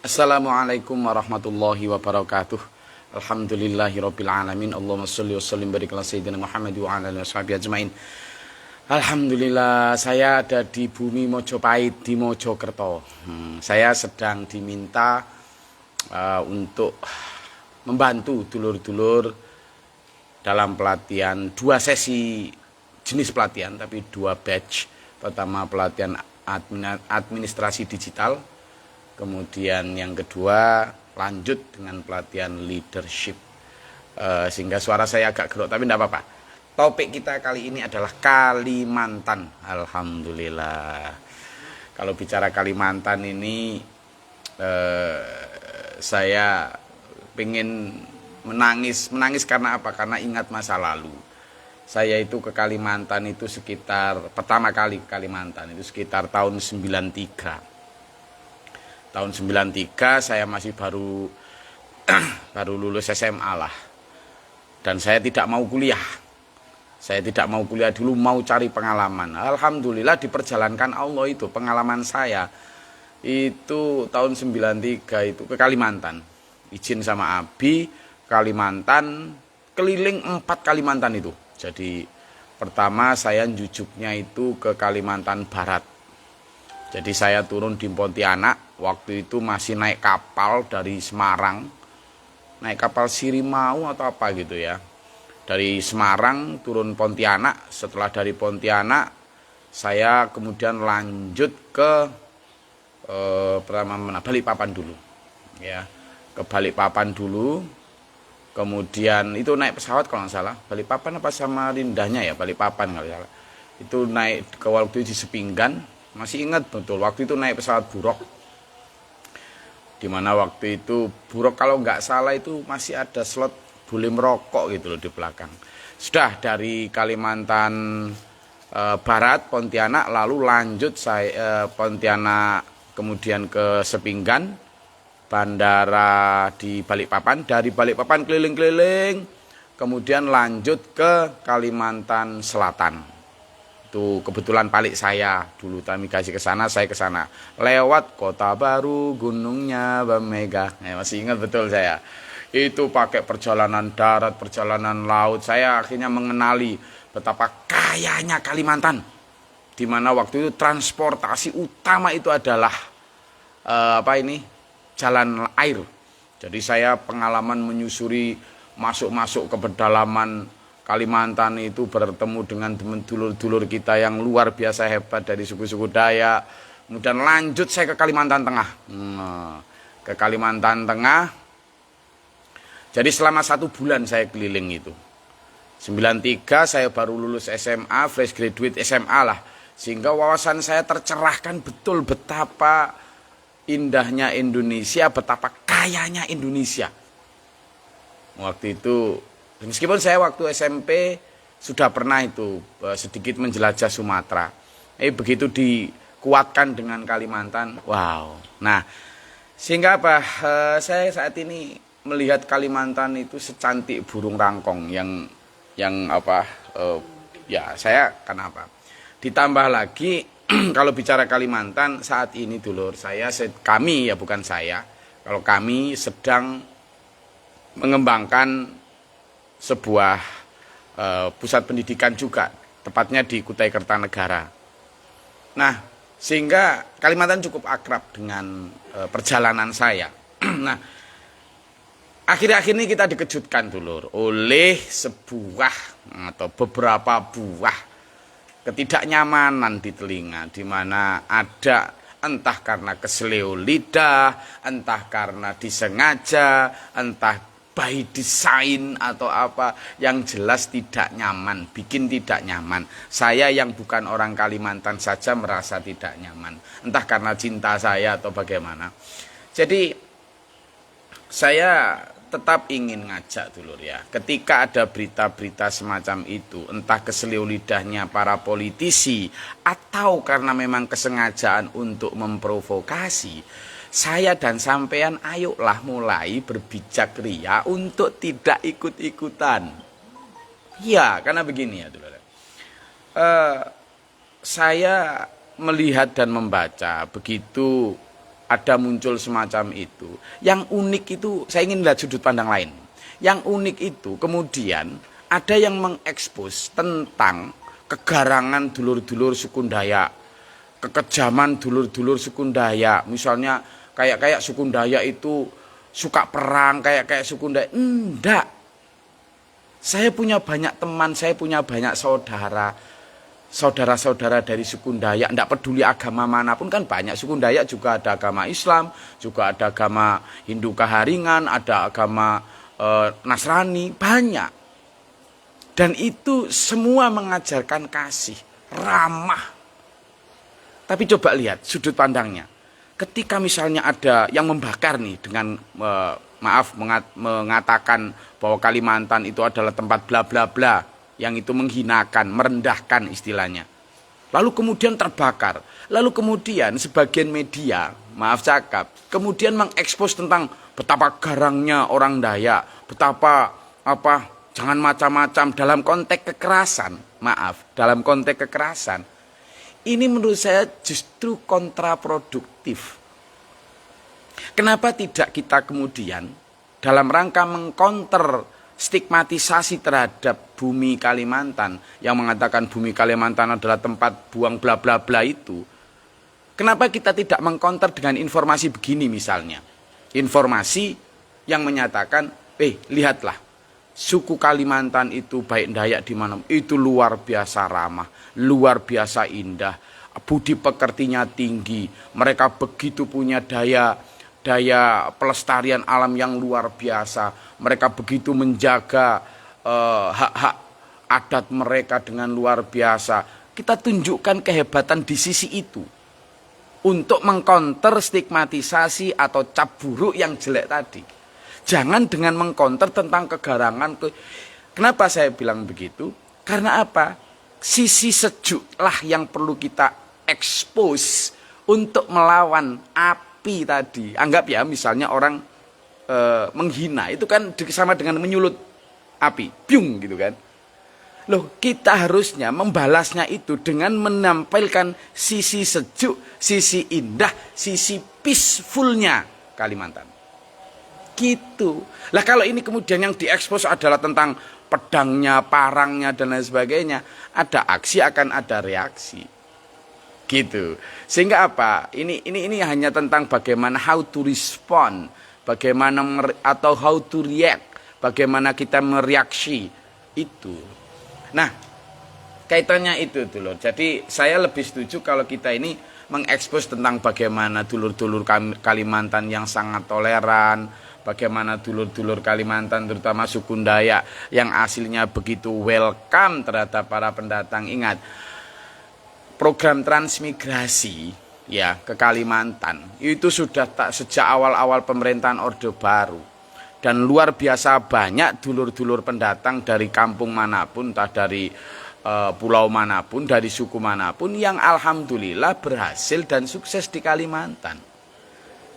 Assalamualaikum warahmatullahi wabarakatuh. Alhamdulillahirabbil alamin. Allahumma shalli wa sallim barik ala sayyidina Muhammad wa ala alihi washabihi ajmain. Alhamdulillah, saya ada di bumi Mojopahit di Mojokerto. Saya sedang diminta untuk membantu dulur-dulur dalam pelatihan, dua sesi jenis pelatihan tapi dua batch. Pertama pelatihan administrasi digital, kemudian yang kedua lanjut dengan pelatihan leadership. Sehingga suara saya agak gerok, tapi tidak apa-apa. Topik kita kali ini adalah Kalimantan. Alhamdulillah. Kalau bicara Kalimantan ini, saya pengen menangis karena apa? Karena ingat masa lalu. Saya itu ke Kalimantan itu pertama kali ke Kalimantan itu sekitar tahun 93. Tahun 93 saya masih baru lulus SMA lah. Dan saya tidak mau kuliah. Saya tidak mau kuliah dulu, mau cari pengalaman. Alhamdulillah diperjalankan Allah itu. Pengalaman saya itu tahun 93 itu ke Kalimantan. Izin sama Abi, Kalimantan, keliling 4 Kalimantan itu. Jadi pertama saya jujuknya itu ke Kalimantan Barat. Jadi saya turun di Pontianak, waktu itu masih naik kapal dari Semarang, naik kapal Sirimau atau apa gitu ya. Dari Semarang turun Pontianak, setelah dari Pontianak saya kemudian lanjut ke Balikpapan dulu. Ya, ke Balikpapan dulu. Kemudian itu naik pesawat kalau nggak salah, Balikpapan apa Samarindanya ya, Balikpapan kalau salah. Itu naik ke waktu di Sepinggan, masih ingat betul waktu itu naik pesawat Buruk. Dimana waktu itu Buruk kalau nggak salah itu masih ada slot boleh merokok gitu loh di belakang. Sudah dari Kalimantan Barat, Pontianak, lalu lanjut saya Pontianak kemudian ke Sepinggan, bandara di Balikpapan, dari Balikpapan keliling-keliling, kemudian lanjut ke Kalimantan Selatan. Itu kebetulan balik saya dulu, kami kasih ke sana, saya ke sana. Lewat Kota Baru, gunungnya Bamega. Masih ingat betul saya. Itu pakai perjalanan darat, perjalanan laut. Saya akhirnya mengenali betapa kayanya Kalimantan. Di mana waktu itu transportasi utama itu adalah jalan air. Jadi saya pengalaman menyusuri masuk ke pedalaman Kalimantan itu, bertemu dengan dulur-dulur kita yang luar biasa hebat dari suku-suku Dayak. Kemudian lanjut saya ke Kalimantan Tengah. Ke Kalimantan Tengah. Jadi selama 1 bulan saya keliling itu. 93 saya baru lulus SMA, fresh graduate SMA lah. Sehingga wawasan saya tercerahkan betul betapa indahnya Indonesia, betapa kayanya Indonesia. Waktu itu, meskipun saya waktu SMP sudah pernah itu sedikit menjelajah Sumatera. Begitu dikuatkan dengan Kalimantan, wow. Nah, sehingga apa? Saya saat ini melihat Kalimantan itu secantik burung rangkong yang saya kenapa? Ditambah lagi kalau bicara Kalimantan saat ini dulur kami ya bukan saya. Kalau kami sedang mengembangkan sebuah pusat pendidikan juga, tepatnya di Kutai Kertanegara. Nah, sehingga Kalimantan cukup akrab dengan perjalanan saya. Nah, akhir-akhir ini kita dikejutkan dulur oleh sebuah atau beberapa buah ketidaknyamanan di telinga, di mana ada entah karena keseleo lidah, entah karena disengaja, entah by design atau apa, yang jelas tidak nyaman, bikin tidak nyaman. Saya yang bukan orang Kalimantan saja merasa tidak nyaman, entah karena cinta saya atau bagaimana. Jadi saya tetap ingin ngajak dulur ya, ketika ada berita-berita semacam itu, entah keselio lidahnya para politisi atau karena memang kesengajaan untuk memprovokasi, saya dan sampean ayolah mulai berbijak ria untuk tidak ikut-ikutan. Ya, karena begini ya dulur. Saya melihat dan membaca begitu ada muncul semacam itu. Yang unik itu, saya ingin lihat sudut pandang lain. Yang unik itu kemudian ada yang mengekspos tentang kegarangan dulur-dulur suku Dayak, kekejaman dulur-dulur suku Dayak. Misalnya kayak suku Dayak itu suka perang, kayak suku Dayak. Enggak. Saya punya banyak teman, saya punya banyak saudara-saudara dari suku Dayak, tidak peduli agama manapun, kan banyak. Suku Dayak juga ada agama Islam, juga ada agama Hindu Kaharingan, ada agama Nasrani, banyak. Dan itu semua mengajarkan kasih, ramah. Tapi coba lihat sudut pandangnya. Ketika misalnya ada yang membakar nih dengan mengatakan bahwa Kalimantan itu adalah tempat bla bla bla, yang itu menghinakan, merendahkan istilahnya. Lalu kemudian terbakar. Lalu kemudian sebagian media, maaf cakap, kemudian mengekspos tentang betapa garangnya orang Dayak, betapa jangan macam-macam dalam konteks kekerasan. Maaf, dalam konteks kekerasan. Ini menurut saya justru kontraproduktif. Kenapa tidak kita kemudian dalam rangka mengkonter stigmatisasi terhadap bumi Kalimantan yang mengatakan bumi Kalimantan adalah tempat buang bla bla bla itu. Kenapa kita tidak mengkonter dengan informasi begini misalnya? Informasi yang menyatakan, lihatlah, suku Kalimantan itu baik Dayak di mana itu luar biasa ramah, luar biasa indah, budi pekertinya tinggi, mereka begitu punya daya pelestarian alam yang luar biasa. Mereka begitu menjaga hak-hak adat mereka dengan luar biasa. Kita tunjukkan kehebatan di sisi itu untuk mengkonter stigmatisasi atau cap buruk yang jelek tadi. Jangan dengan mengkonter tentang kegarangan. Kenapa saya bilang begitu? Karena apa? Sisi sejuklah yang perlu kita expose untuk melawan api tadi. Anggap ya misalnya orang menghina, itu kan sama dengan menyulut api, piung gitu kan. Loh, kita harusnya membalasnya itu dengan menampilkan sisi sejuk, sisi indah, sisi peacefulnya Kalimantan. Gitu. Lah kalau ini kemudian yang diekspos adalah tentang pedangnya, parangnya dan lain sebagainya, ada aksi akan ada reaksi. Gitu. Sehingga apa? Ini hanya tentang bagaimana how to respond, bagaimana atau how to react, bagaimana kita mereaksi itu. Nah, kaitannya itu dulu. Jadi saya lebih setuju kalau kita ini mengekspos tentang bagaimana dulur-dulur Kalimantan yang sangat toleran, bagaimana dulur-dulur Kalimantan terutama suku Dayak yang aslinya begitu welcome terhadap para pendatang. Ingat, program transmigrasi ya ke Kalimantan itu sudah sejak awal-awal pemerintahan Orde Baru, dan luar biasa banyak dulur-dulur pendatang dari kampung manapun, entah dari pulau manapun, dari suku manapun yang alhamdulillah berhasil dan sukses di Kalimantan.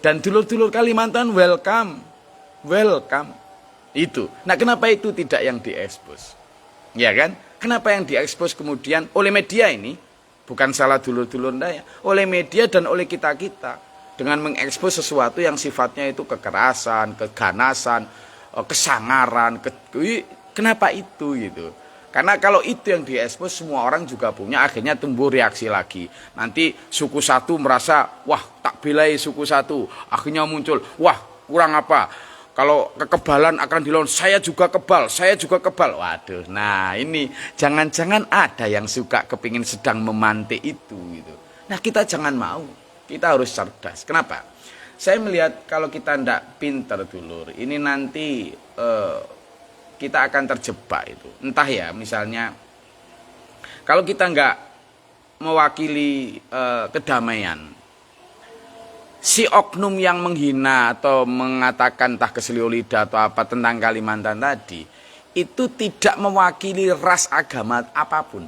Dan dulur-dulur Kalimantan welcome itu. Nah, kenapa itu tidak yang diekspos? Ya kan? Kenapa yang diekspos kemudian oleh media ini? Bukan salah dulur-dulur Dayak, oleh media dan oleh kita-kita dengan mengekspos sesuatu yang sifatnya itu kekerasan, keganasan, kesangaran. Kenapa itu gitu? Karena kalau itu yang diekspos, semua orang juga punya, akhirnya tumbuh reaksi lagi. Nanti suku satu merasa, wah tak belai suku satu. Akhirnya muncul, wah kurang apa? Kalau kekebalan akan dilawan, saya juga kebal. Waduh, nah ini jangan-jangan ada yang suka kepingin sedang memantik itu gitu. Nah kita jangan mau, kita harus cerdas. Kenapa? Saya melihat kalau kita tidak pinter dulur, ini nanti kita akan terjebak itu. Entah ya, misalnya kalau kita nggak mewakili kedamaian, si oknum yang menghina atau mengatakan entah keselio lidah atau apa tentang Kalimantan tadi, itu tidak mewakili ras agama apapun.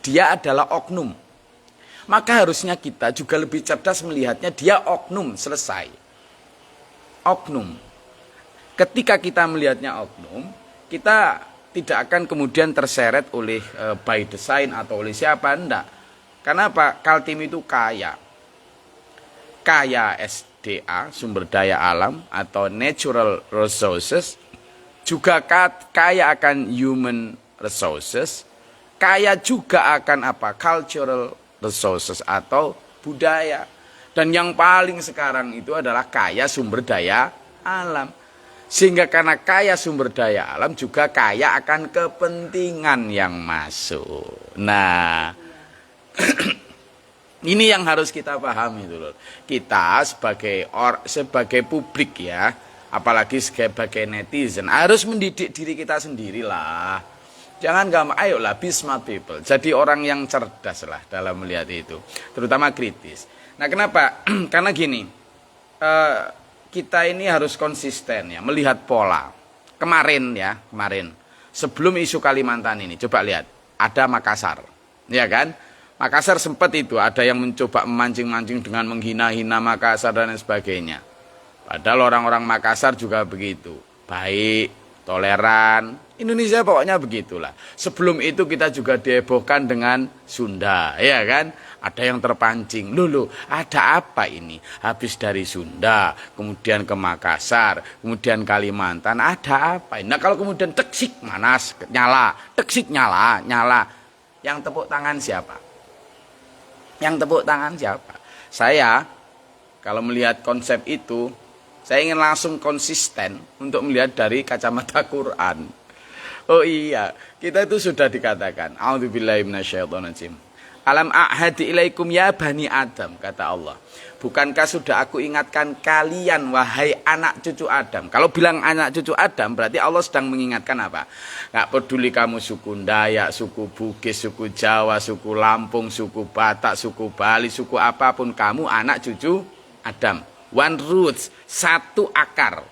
Dia adalah oknum. Maka harusnya kita juga lebih cerdas melihatnya, dia oknum, selesai. Oknum. Ketika kita melihatnya oknum, kita tidak akan kemudian terseret oleh by design atau oleh siapa, enggak. Karena apa? Kaltim itu kaya. kaya SDA, sumber daya alam atau natural resources, juga kaya akan human resources, kaya juga akan apa? Cultural resources atau budaya. Dan yang paling sekarang itu adalah kaya sumber daya alam. Sehingga karena kaya sumber daya alam juga kaya akan kepentingan yang masuk. Nah, ini yang harus kita pahami dulu. Kita sebagai publik ya, apalagi sebagai netizen, harus mendidik diri kita sendirilah. Jangan gampang, ayolah be smart people. Jadi orang yang cerdas lah dalam melihat itu, terutama kritis. Nah, kenapa? Karena gini, kita ini harus konsisten ya, melihat pola. Kemarin sebelum isu Kalimantan ini, coba lihat, ada Makassar, ya kan? Makassar sempat itu ada yang mencoba memancing-mancing dengan menghina-hina Makassar dan sebagainya. Padahal orang-orang Makassar juga begitu, baik, toleran. Indonesia pokoknya begitulah. Sebelum itu kita juga dihebohkan dengan Sunda, ya kan? Ada yang terpancing, loh, ada apa ini? Habis dari Sunda, kemudian ke Makassar, kemudian Kalimantan, ada apa ini? Nah, kalau kemudian teksik manas, nyala, teksik nyala. Yang tepuk tangan siapa? Saya, kalau melihat konsep itu, saya ingin langsung konsisten untuk melihat dari kacamata Quran. Oh iya, kita itu sudah dikatakan, a'udzubillahi minasyaitonirrajim. Alam a'hadi ilaikum ya bani Adam, kata Allah. Bukankah sudah aku ingatkan kalian wahai anak cucu Adam. Kalau bilang anak cucu Adam berarti Allah sedang mengingatkan apa? Gak peduli kamu suku Dayak, suku Bugis, suku Jawa, suku Lampung, suku Batak, suku Bali, suku apapun, kamu anak cucu Adam. One roots, satu akar.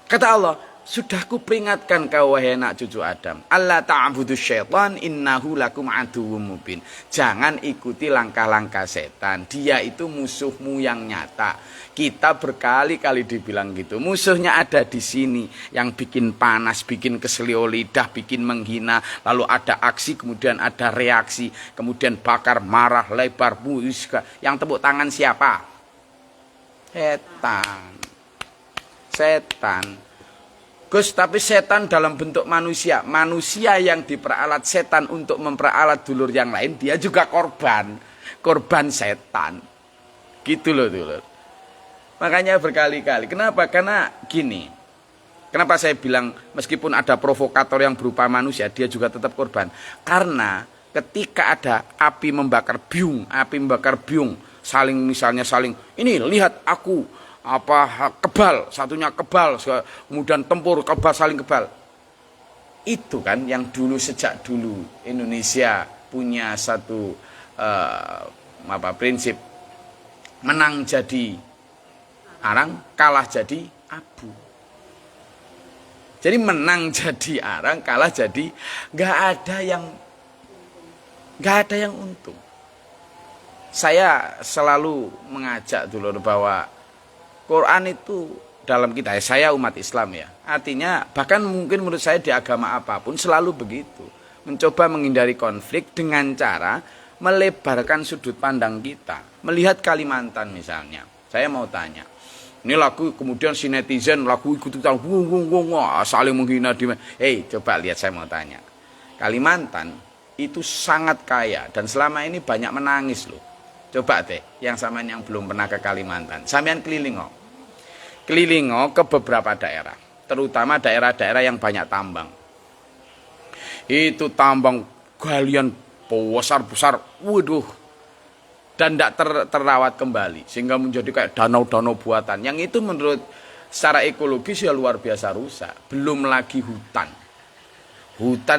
Kata Allah, sudah kuperingatkan kau wahai anak cucu Adam. Allah ta'budu syaitan innahu lakum aduwwum mubin. Jangan ikuti langkah-langkah setan. Dia itu musuhmu yang nyata. Kita berkali-kali dibilang gitu. Musuhnya ada di sini. Yang bikin panas, bikin keselio lidah, bikin menghina. Lalu ada aksi, kemudian ada reaksi. Kemudian bakar, marah, lebar, muiska. Yang tepuk tangan siapa? Setan. Gus, tapi setan dalam bentuk manusia. Manusia yang diperalat setan untuk memperalat dulur yang lain, dia juga korban. Korban setan. Gitu loh dulur. Makanya berkali-kali. Kenapa? Karena gini. Kenapa saya bilang meskipun ada provokator yang berupa manusia, dia juga tetap korban. Karena ketika ada api membakar biung, saling, ini lihat aku, kebal, satunya kebal, kemudian tempur, kebal, saling kebal. Itu kan yang sejak dulu Indonesia punya satu prinsip, menang jadi arang, kalah jadi abu. Jadi menang jadi arang, kalah jadi nggak ada yang untung. Saya selalu mengajak dulu bahwa Quran itu dalam kita, saya umat Islam ya. Artinya bahkan mungkin menurut saya di agama apapun selalu begitu. Mencoba menghindari konflik dengan cara melebarkan sudut pandang kita. Melihat Kalimantan misalnya. Saya mau tanya. Ini lagu kemudian si netizen lagu ikut-ikutan saling menghina di. Coba lihat, saya mau tanya. Kalimantan itu sangat kaya dan selama ini banyak menangis loh. Coba deh yang sampean yang belum pernah ke Kalimantan, sampean keliling ke beberapa daerah, terutama daerah-daerah yang banyak tambang. Itu tambang galian besar, waduh, dan tidak terawat kembali sehingga menjadi kayak danau-danau buatan. Yang itu menurut secara ekologis ya luar biasa rusak. Belum lagi hutan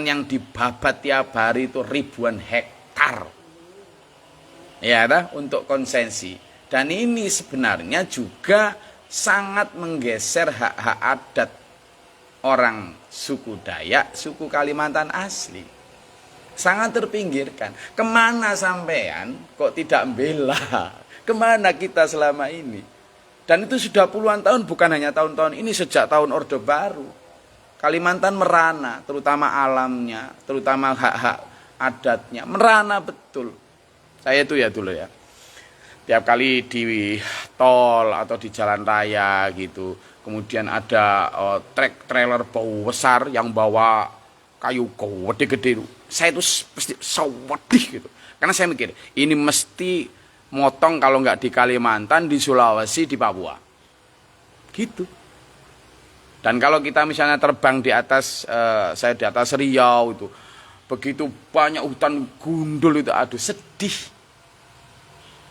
yang dibabat tiap hari itu ribuan hektar. Ya, untuk konsensi. Dan ini sebenarnya juga sangat menggeser hak-hak adat orang suku Dayak, suku Kalimantan asli. Sangat terpinggirkan. Kemana sampean kok tidak membela? Kemana kita selama ini? Dan itu sudah puluhan tahun, bukan hanya tahun-tahun ini, sejak tahun Orde Baru. Kalimantan merana, terutama alamnya, terutama hak-hak adatnya, merana betul. Saya itu ya dulu ya. tiap kali di tol atau di jalan raya gitu, kemudian ada truk trailer bau besar yang bawa kayu gede-gede, saya itu pasti sewedih gitu. Karena saya mikir, ini mesti motong kalau nggak di Kalimantan, di Sulawesi, di Papua. Gitu. Dan kalau kita misalnya terbang di atas, saya di atas Riau itu, begitu banyak hutan gundul itu, aduh sedih.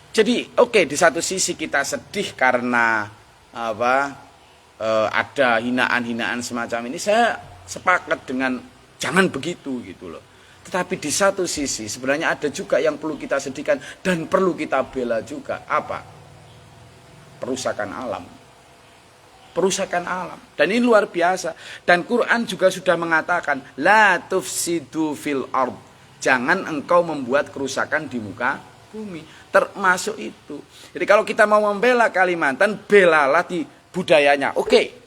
Jadi oke, di satu sisi kita sedih karena ada hinaan-hinaan semacam ini, saya sepakat dengan jangan begitu gitu loh. Tetapi di satu sisi sebenarnya ada juga yang perlu kita sedihkan dan perlu kita bela juga. Apa? Perusakan alam. Perusakan alam. Dan ini luar biasa. Dan Quran juga sudah mengatakan, la tufsidu fil ard. Jangan engkau membuat kerusakan di muka bumi. Termasuk itu. Jadi kalau kita mau membela Kalimantan, belalah di budayanya. Oke.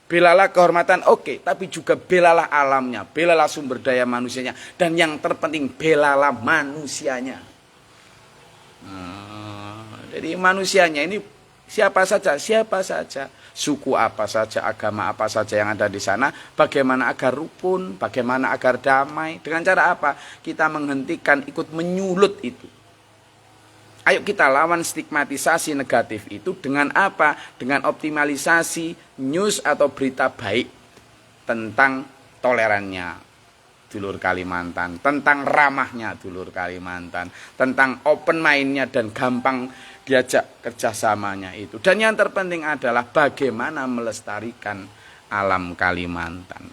Belalah kehormatan, oke, tapi juga belalah alamnya, belalah sumber daya manusianya, dan yang terpenting belalah manusianya. Jadi manusianya ini siapa saja, suku apa saja, agama apa saja yang ada di sana, bagaimana agar rukun, bagaimana agar damai, dengan cara apa? Kita menghentikan ikut menyulut itu. Ayo kita lawan stigmatisasi negatif itu dengan apa? Dengan optimalisasi news atau berita baik tentang tolerannya dulur Kalimantan, tentang ramahnya dulur Kalimantan, tentang open mind-nya dan gampang diajak kerjasamanya itu. Dan yang terpenting adalah bagaimana melestarikan alam Kalimantan.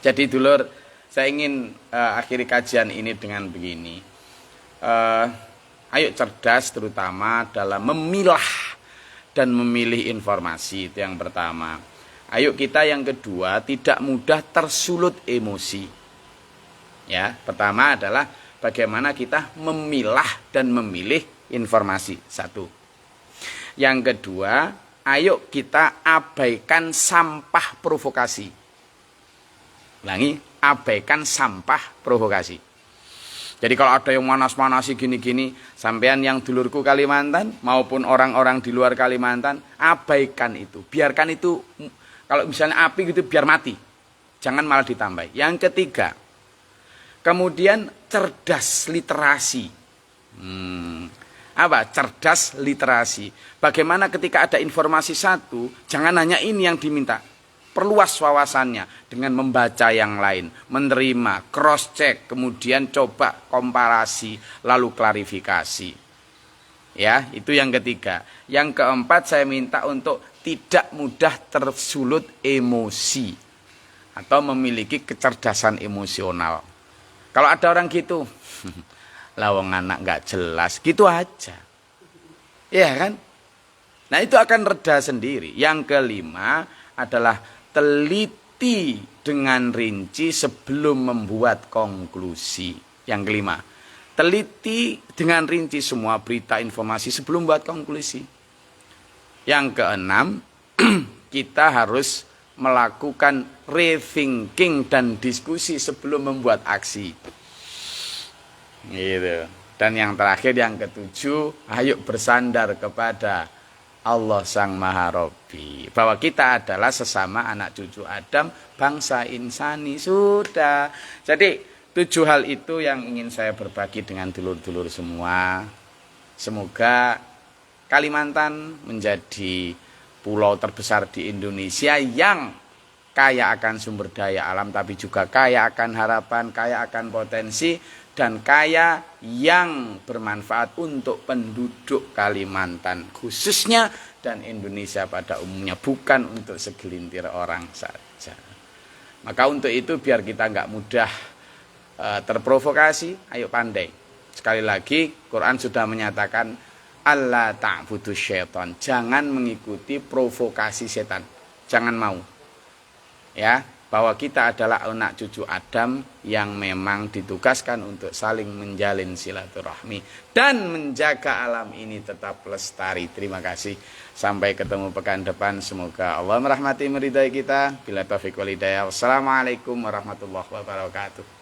Jadi dulur, saya ingin akhiri kajian ini dengan begini. Ayo cerdas terutama dalam memilah dan memilih informasi, itu yang pertama. Ayo kita yang kedua tidak mudah tersulut emosi. Ya, pertama adalah bagaimana kita memilah dan memilih informasi. Satu. Yang kedua, ayo kita abaikan sampah provokasi. Ulangi, abaikan sampah provokasi. Jadi kalau ada yang manas-manasi gini-gini, sampean yang dulurku Kalimantan maupun orang-orang di luar Kalimantan, abaikan itu. Biarkan itu, kalau misalnya api gitu biar mati. Jangan malah ditambah. Yang ketiga, kemudian cerdas literasi. Apa? Cerdas literasi. Bagaimana ketika ada informasi satu, jangan hanya ini yang diminta. Perluas wawasannya dengan membaca yang lain, menerima, cross check, kemudian coba komparasi, lalu klarifikasi. Ya, itu yang ketiga. Yang keempat saya minta untuk tidak mudah tersulut emosi atau memiliki kecerdasan emosional. Kalau ada orang gitu, lawang anak nggak jelas, gitu aja. Iya kan? Nah, itu akan reda sendiri. Yang kelima adalah teliti dengan rinci sebelum membuat konklusi. Yang kelima, teliti dengan rinci semua berita informasi sebelum membuat konklusi. Yang keenam, kita harus melakukan rethinking dan diskusi sebelum membuat aksi. Gitu. Dan yang terakhir, yang ketujuh, ayo bersandar kepada Allah Sang Maha Robbi, bahwa kita adalah sesama anak cucu Adam, bangsa insani. Sudah. Jadi 7 hal itu yang ingin saya berbagi dengan dulur-dulur semua. Semoga Kalimantan menjadi pulau terbesar di Indonesia yang kaya akan sumber daya alam, tapi juga kaya akan harapan, kaya akan potensi, dan kaya yang bermanfaat untuk penduduk Kalimantan khususnya dan Indonesia pada umumnya, bukan untuk segelintir orang saja. Maka untuk itu biar kita nggak mudah terprovokasi, ayo pandai. Sekali lagi Quran sudah menyatakan Allah ta'budu syaitan, jangan mengikuti provokasi setan, jangan mau. Ya, bahwa kita adalah anak cucu Adam yang memang ditugaskan untuk saling menjalin silaturahmi dan menjaga alam ini tetap lestari. Terima kasih. Sampai ketemu pekan depan. Semoga Allah merahmati meridai kita. Bila taufiq wal hidayah. Wassalamualaikum warahmatullahi wabarakatuh.